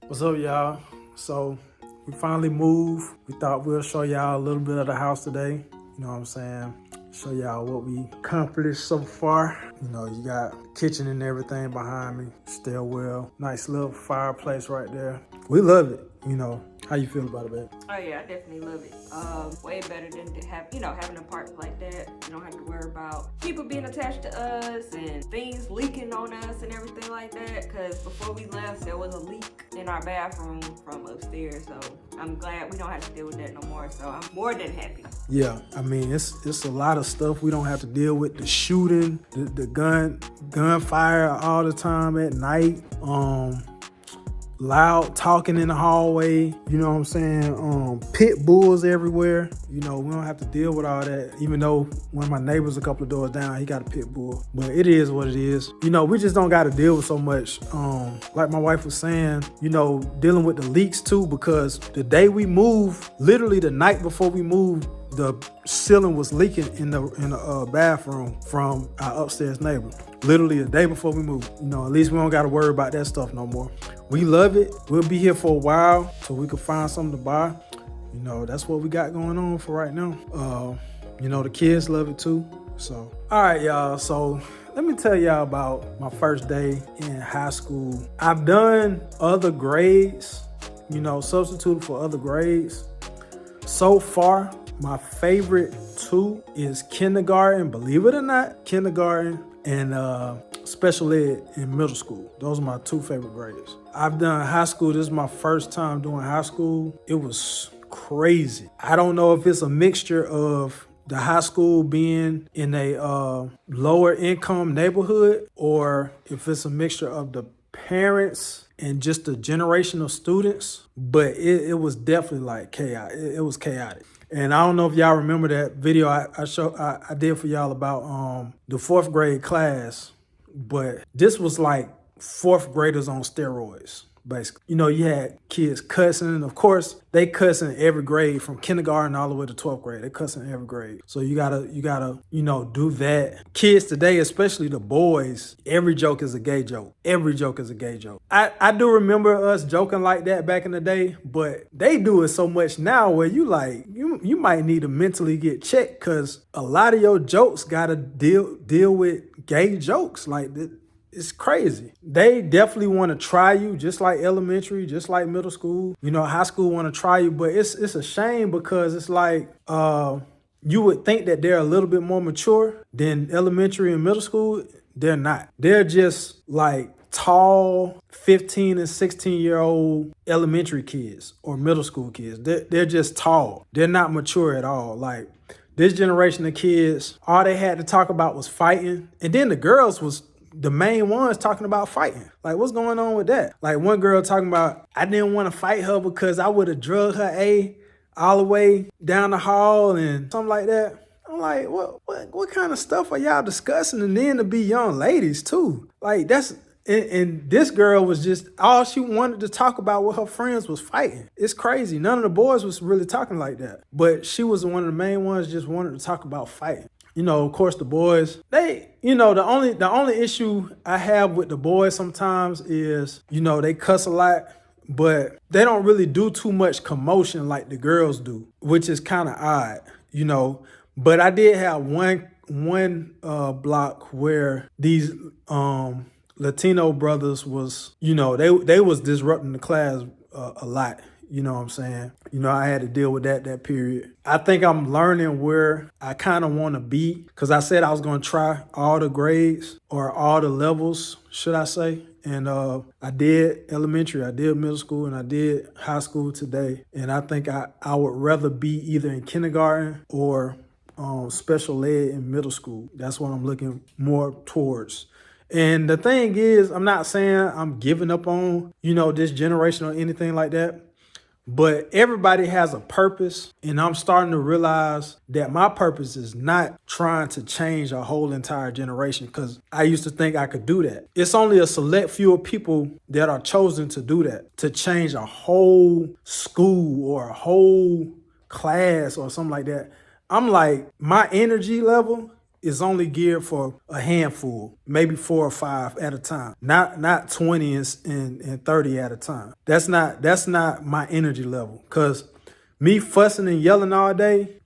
What's up, y'all? So we finally moved. We thought we'll show y'all a little bit of the house today. You know what I'm saying? Show y'all what we accomplished so far. You know, you got kitchen and everything behind me, stairwell, nice little fireplace right there. We love it. You know, how you feel about it, babe? Oh yeah, I definitely love it. Way better than to have, having an apartment like that. You don't have to worry about people being attached to us and things leaking on us and everything like that. Cause before we left, there was a leak in our bathroom from upstairs. So I'm glad we don't have to deal with that no more. So I'm more than happy. Yeah, I mean it's a lot of stuff we don't have to deal with. The shooting, the gunfire all the time at night. Loud talking in the hallway, you know what I'm saying? Pit bulls everywhere. You know, we don't have to deal with all that, even though one of my neighbors a couple of doors down, he got a pit bull. But it is what it is. You know, we just don't got to deal with so much. Like my wife was saying, you know, dealing with the leaks too, because the day we moved, literally the night before we moved, the ceiling was leaking in the bathroom from our upstairs neighbor. Literally the day before we moved. You know, at least we don't got to worry about that stuff no more. We love it. We'll be here for a while so we can find something to buy. You know, that's what we got going on for right now. You know, the kids love it too. So, all right, y'all. So let me tell y'all about my first day in high school. I've done other grades, you know, substituted for other grades. So far, my favorite two is kindergarten, believe it or not, kindergarten and special ed in middle school. Those are my two favorite grades. I've done high school. This is my first time doing high school. It was crazy. I don't know if it's a mixture of the high school being in a lower income neighborhood or if it's a mixture of the parents and just the generation of students, but it was definitely like chaos. It was chaotic. And I don't know if y'all remember that video I did for y'all about the fourth grade class, but this was like fourth graders on steroids, basically. You know, you had kids cussing. Of course, they cussing every grade from kindergarten all the way to 12th grade. They cussing every grade. So you gotta, you know, do that. Kids today, especially the boys, every joke is a gay joke. Every joke is a gay joke. I do remember us joking like that back in the day, but they do it so much now where you might need to mentally get checked because a lot of your jokes gotta deal with gay jokes. Like it's crazy. They definitely want to try you, just like elementary, just like middle school. You know, high school want to try you, but it's a shame because it's like you would think that they're a little bit more mature than elementary and middle school. They're not. They're just like tall 15 and 16-year-old elementary kids or middle school kids. They're just tall. They're not mature at all. Like this generation of kids, all they had to talk about was fighting. And then the girls was the main ones talking about fighting. Like, what's going on with that? Like, one girl talking about, I didn't want to fight her because I would have drugged her all the way down the hall and something like that. I'm like, what kind of stuff are y'all discussing? And then to be young ladies, too. Like, and this girl was just, all she wanted to talk about with her friends was fighting. It's crazy. None of the boys was really talking like that. But she was one of the main ones just wanted to talk about fighting. You know, of course, the boys, the only issue I have with the boys sometimes is, you know, they cuss a lot, but they don't really do too much commotion like the girls do, which is kind of odd, you know. But I did have one block where these Latino brothers was, you know, they was disrupting the class a lot. You know what I'm saying? You know, I had to deal with that period. I think I'm learning where I kind of want to be because I said I was going to try all the grades or all the levels, should I say. And I did elementary, I did middle school, and I did high school today. And I think I would rather be either in kindergarten or special ed in middle school. That's what I'm looking more towards. And the thing is, I'm not saying I'm giving up on, you know, this generation or anything like that. But everybody has a purpose, and I'm starting to realize that my purpose is not trying to change a whole entire generation because I used to think I could do that. It's only a select few of people that are chosen to do that, to change a whole school or a whole class or something like that. I'm like, my energy level is only geared for a handful, maybe 4 or 5 at a time, not 20 and 30 at a time. That's not my energy level. Cause me fussing and yelling all day,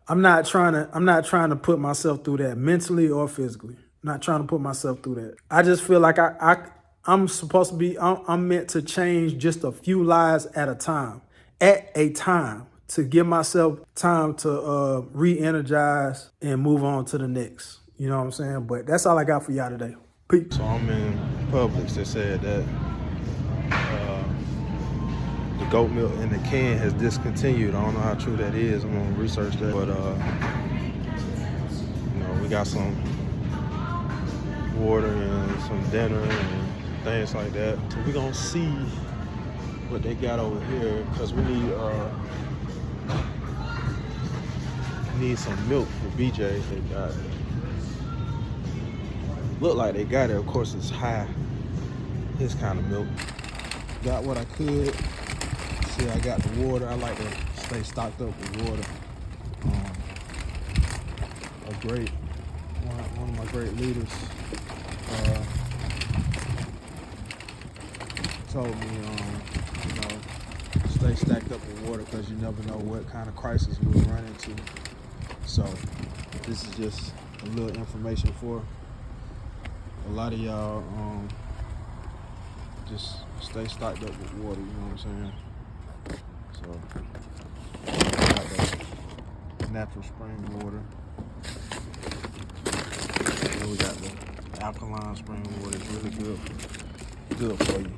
I'm not trying to put myself through that mentally or physically. I'm not trying to put myself through that. I just feel like I'm supposed to be, I'm meant to change just a few lives at a time, to give myself time to re-energize and move on to the next. You know what I'm saying? But that's all I got for y'all today. Peace. So I'm in Publix. They said that the goat milk in the can has discontinued. I don't know how true that is. I'm gonna research that. But we got some water and some dinner and things like that. So we're gonna see what they got over here, because we need some milk for BJ. They got, look like they got it. Of course, it's high, his kind of milk. Got what I could. See, I got the water. I like to stay stocked up with water. One of my great leaders told me, stay stacked up with water, because you never know what kind of crisis we'll run into. So this is just a little information for a lot of y'all. Just stay stocked up with water, you know what I'm saying? So I got the natural spring water. Then we got the alkaline spring water. It's really good for you.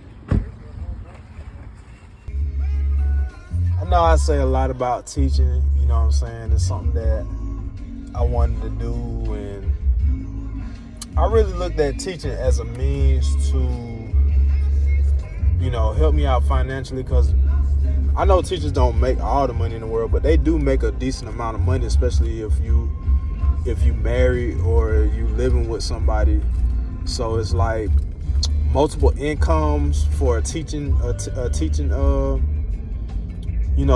I know I say a lot about teaching, you know what I'm saying? It's something that I wanted to do, and I really looked at teaching as a means to, help me out financially, because I know teachers don't make all the money in the world, but they do make a decent amount of money, especially if you married or you living with somebody. So it's like multiple incomes for a teaching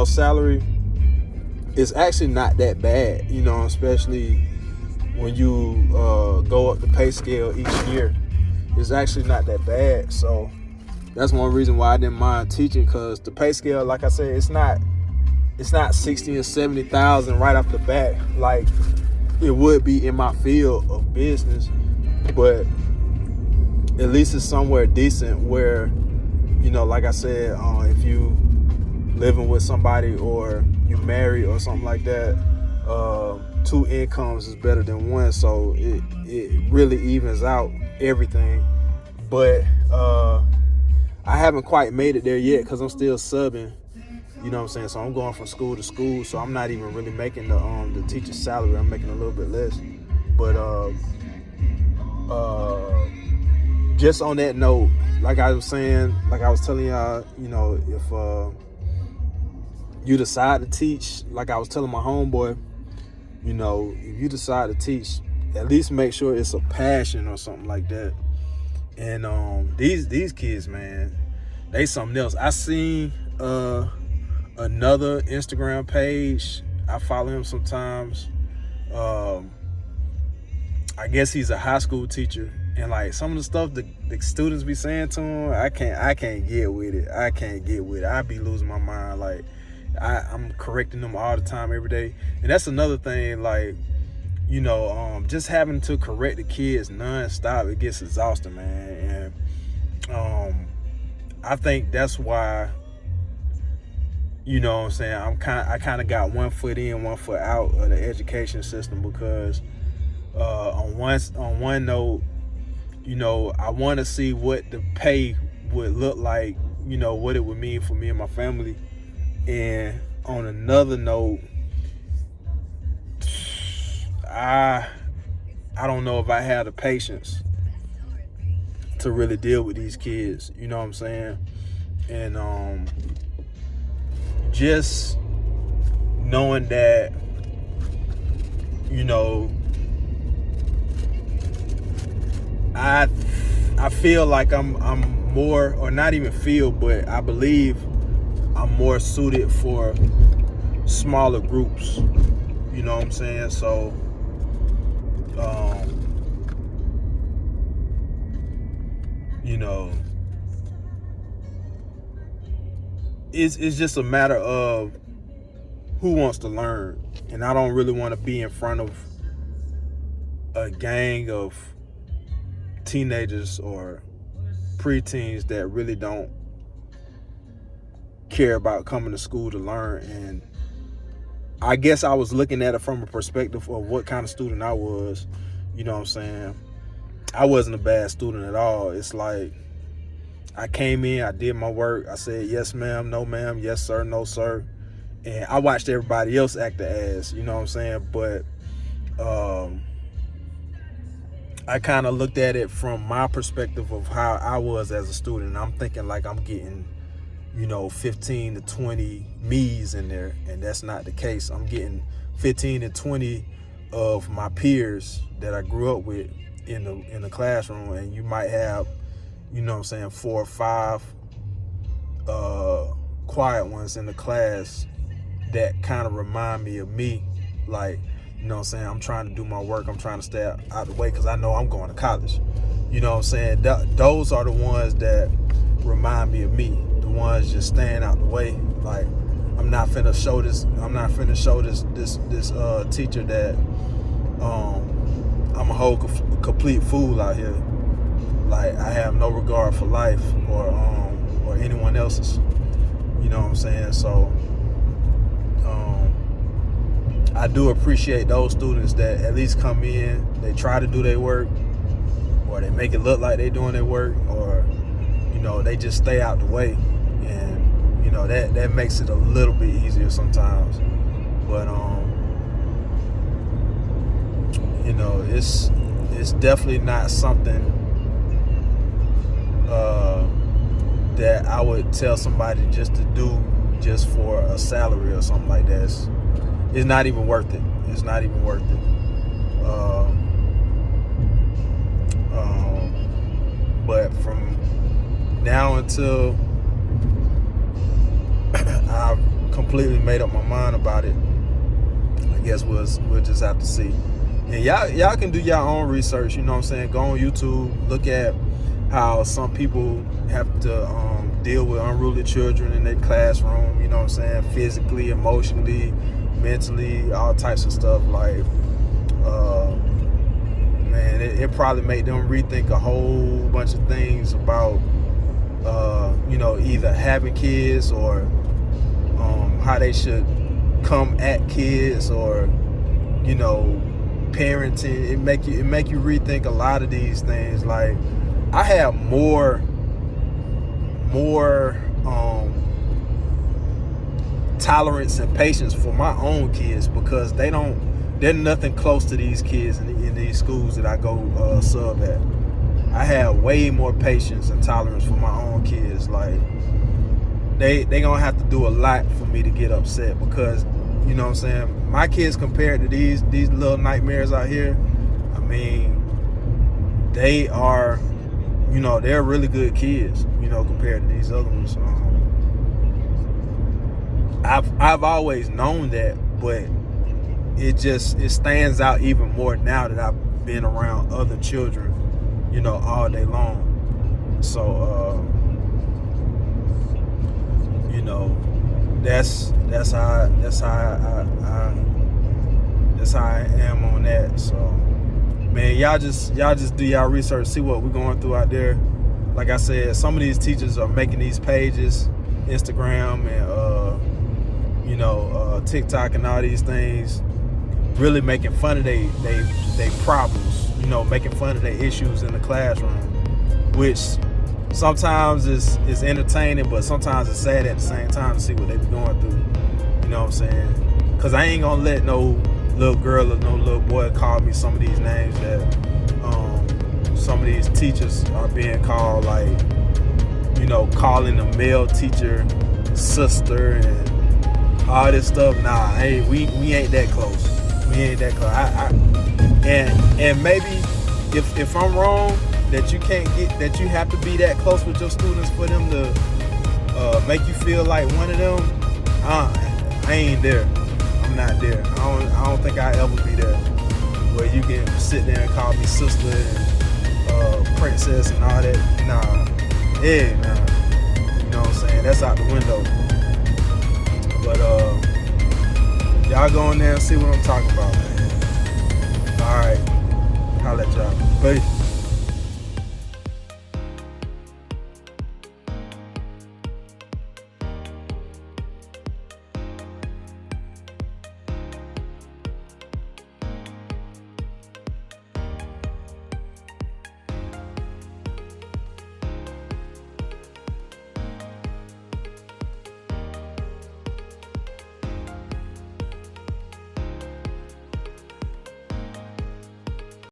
salary is actually not that bad, especially when you go up the pay scale each year. It's actually not that bad. So that's one reason why I didn't mind teaching, because the pay scale, like I said, it's not 60 or 70,000 right off the bat like it would be in my field of business, but at least it's somewhere decent where, like I said, if you living with somebody or you married or something like that, 2 incomes is better than 1, so it really evens out everything. But I haven't quite made it there yet, because I'm still subbing, you know what I'm saying? So I'm going from school to school, so I'm not even really making the teacher's salary. I'm making a little bit less. But just on that note, like I was telling y'all, if you decide to teach, like I was telling my homeboy, if you decide to teach, at least make sure it's a passion or something like that. And these kids, man, they something else. I seen another Instagram page. I follow him sometimes. I guess he's a high school teacher, and like some of the stuff the students be saying to him, I can't get with it. I be losing my mind. Like I'm correcting them all the time, every day. And that's another thing, like, just having to correct the kids nonstop, it gets exhausting, man. And I think that's why, you know what I'm saying, I kind of got one foot in, one foot out of the education system, because on one note, I want to see what the pay would look like, what it would mean for me and my family. And on another note, I don't know if I have the patience to really deal with these kids, you know what I'm saying? And just knowing that, I feel like I'm more, or not even feel, but I believe I'm more suited for smaller groups, you know what I'm saying? So You know, it's just a matter of who wants to learn. And I don't really want to be in front of a gang of teenagers or preteens that really don't care about coming to school to learn. And I guess I was looking at it from a perspective of what kind of student I was. You know what I'm saying? I wasn't a bad student at all. It's like I came in, I did my work, I said yes ma'am, no ma'am, yes sir, no sir, and I watched everybody else act the ass. You know what I'm saying? But I kind of looked at it from my perspective of how I was as a student. And I'm thinking like I'm getting, 15 to 20 me's in there, and that's not the case. I'm getting 15 to 20 of my peers that I grew up with in the classroom, and you might have, 4 or 5 quiet ones in the class that kind of remind me of me. Like, I'm trying to do my work. I'm trying to stay out the way because I know I'm going to college. You know what I'm saying? Those are the ones that remind me of me. The ones just staying out the way. Like, I'm not finna show this teacher that I'm a whole complete fool out here. Like, I have no regard for life or anyone else's. You know what I'm saying? So I do appreciate those students that at least come in, they try to do their work, or they make it look like they're doing their work, or they just stay out the way. And that makes it a little bit easier sometimes. But it's definitely not something that I would tell somebody just to do just for a salary or something like that. It's not even worth it. It's not even worth it. But from now until I've completely made up my mind about it, I guess we'll just have to see. And y'all can do your own research. You know what I'm saying? Go on YouTube, look at how some people have to deal with unruly children in their classroom. You know what I'm saying? Physically, emotionally, mentally, all types of stuff. Like, man, it probably made them rethink a whole bunch of things about, either having kids or how they should come at kids, or, parenting. It make you rethink a lot of these things. Like, I have more tolerance and patience for my own kids because they're nothing close to these kids in these schools that I go sub at. I have way more patience and tolerance for my own kids. Like, they gonna have to do a lot for me to get upset because, you know what I'm saying, my kids compared to these little nightmares out here, I mean, they are, they're really good kids, compared to these other ones. I've always known that, but it stands out even more now that I've been around other children, all day long. So, that's how I am on that. So, man, y'all just do y'all research, see what we're going through out there. Like I said, some of these teachers are making these pages, Instagram and TikTok and all these things, really making fun of they problems, making fun of their issues in the classroom, which sometimes is entertaining, but sometimes it's sad at the same time to see what they be going through. You know what I'm saying? Because I ain't gonna let no little girl or no little boy call me some of these names that some of these teachers are being called, like, calling a male teacher sister and all this stuff. Nah, hey, we ain't that close. We ain't that close. And maybe if I'm wrong, that you have to be that close with your students for them to make you feel like one of them. I ain't there. I'm not there. I don't think I'll ever be there. where you can sit there and call me sister and princess and all that. Nah. You know what I'm saying? That's out the window. But y'all go in there and see what I'm talking about, man. Alright. Holla at y'all. Peace.